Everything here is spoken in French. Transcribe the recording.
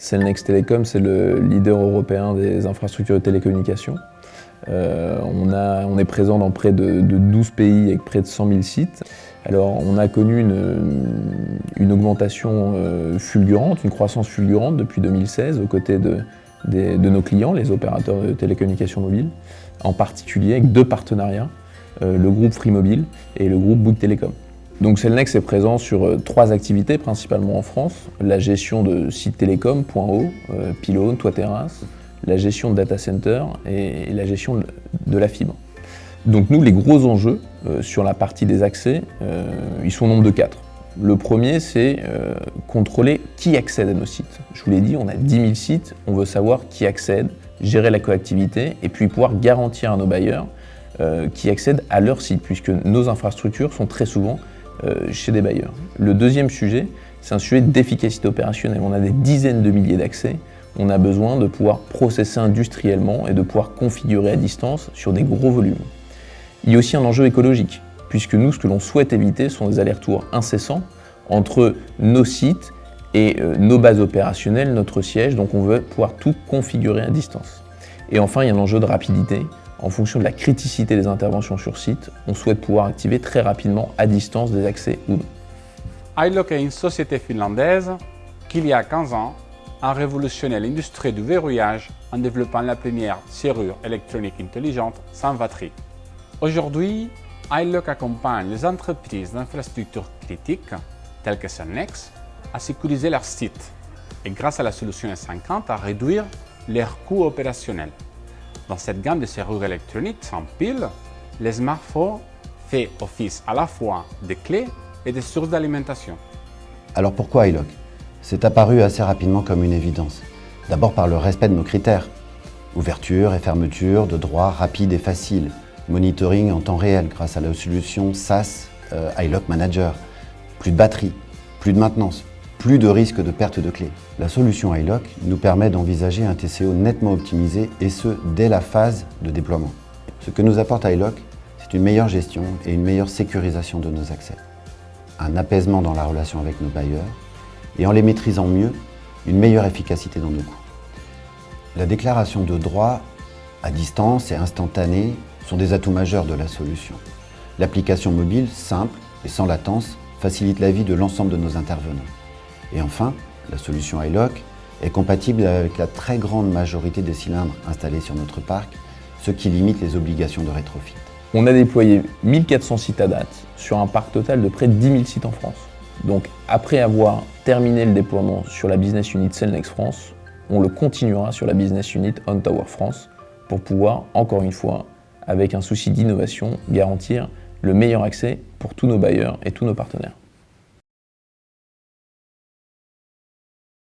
Cellnex Telecom, c'est le leader européen des infrastructures de télécommunications. On est présent dans près de 12 pays avec près de 100 000 sites. Alors, on a connu une augmentation fulgurante, une croissance fulgurante depuis 2016 aux côtés de nos clients, les opérateurs de télécommunications mobiles, en particulier avec deux partenariats, le groupe Free Mobile et le groupe Bouygues Telecom. Donc Cellnex est présent sur trois activités, principalement en France: la gestion de sites télécoms, point haut, pylônes, toit terrasse, la gestion de data center et la gestion de la fibre. Donc nous, les gros enjeux sur la partie des accès, ils sont au nombre de 4. Le premier, c'est contrôler qui accède à nos sites. Je vous l'ai dit, on a 10 000 sites, on veut savoir qui accède, gérer la coactivité et puis pouvoir garantir à nos bailleurs qui accèdent à leur site, puisque nos infrastructures sont très souvent chez des bailleurs. Le deuxième sujet, c'est un sujet d'efficacité opérationnelle. On a des dizaines de milliers d'accès, on a besoin de pouvoir processer industriellement et de pouvoir configurer à distance sur des gros volumes. Il y a aussi un enjeu écologique, puisque nous, ce que l'on souhaite éviter sont des allers-retours incessants entre nos sites et nos bases opérationnelles, notre siège, donc on veut pouvoir tout configurer à distance. Et enfin, il y a un enjeu de rapidité. En fonction de la criticité des interventions sur site, on souhaite pouvoir activer très rapidement à distance des accès ou non. iLock est une société finlandaise qui, il y a 15 ans, a révolutionné l'industrie du verrouillage en développant la première serrure électronique intelligente sans batterie. Aujourd'hui, iLock accompagne les entreprises d'infrastructures critiques, telles que Cellnex, à sécuriser leurs sites et, grâce à la solution S50, à réduire leurs coûts opérationnels. Dans cette gamme de serrures électroniques sans pile, les smartphones font office à la fois de clés et de sources d'alimentation. Alors pourquoi iLock? C'est apparu assez rapidement comme une évidence. D'abord par le respect de nos critères. Ouverture et fermeture de droits rapides et faciles. Monitoring en temps réel grâce à la solution SaaS iLock Manager. Plus de batterie, plus de maintenance, plus de risque de perte de clés. La solution iLock nous permet d'envisager un TCO nettement optimisé et ce, dès la phase de déploiement. Ce que nous apporte iLock, c'est une meilleure gestion et une meilleure sécurisation de nos accès. Un apaisement dans la relation avec nos bailleurs et en les maîtrisant mieux, une meilleure efficacité dans nos coûts. La déclaration de droits à distance et instantanée sont des atouts majeurs de la solution. L'application mobile, simple et sans latence, facilite la vie de l'ensemble de nos intervenants. Et enfin, la solution iLock est compatible avec la très grande majorité des cylindres installés sur notre parc, ce qui limite les obligations de rétrofit. On a déployé 1400 sites à date sur un parc total de près de 10 000 sites en France. Donc après avoir terminé le déploiement sur la business unit Cellnex France, on le continuera sur la business unit OnTower France pour pouvoir, encore une fois, avec un souci d'innovation, garantir le meilleur accès pour tous nos bailleurs et tous nos partenaires.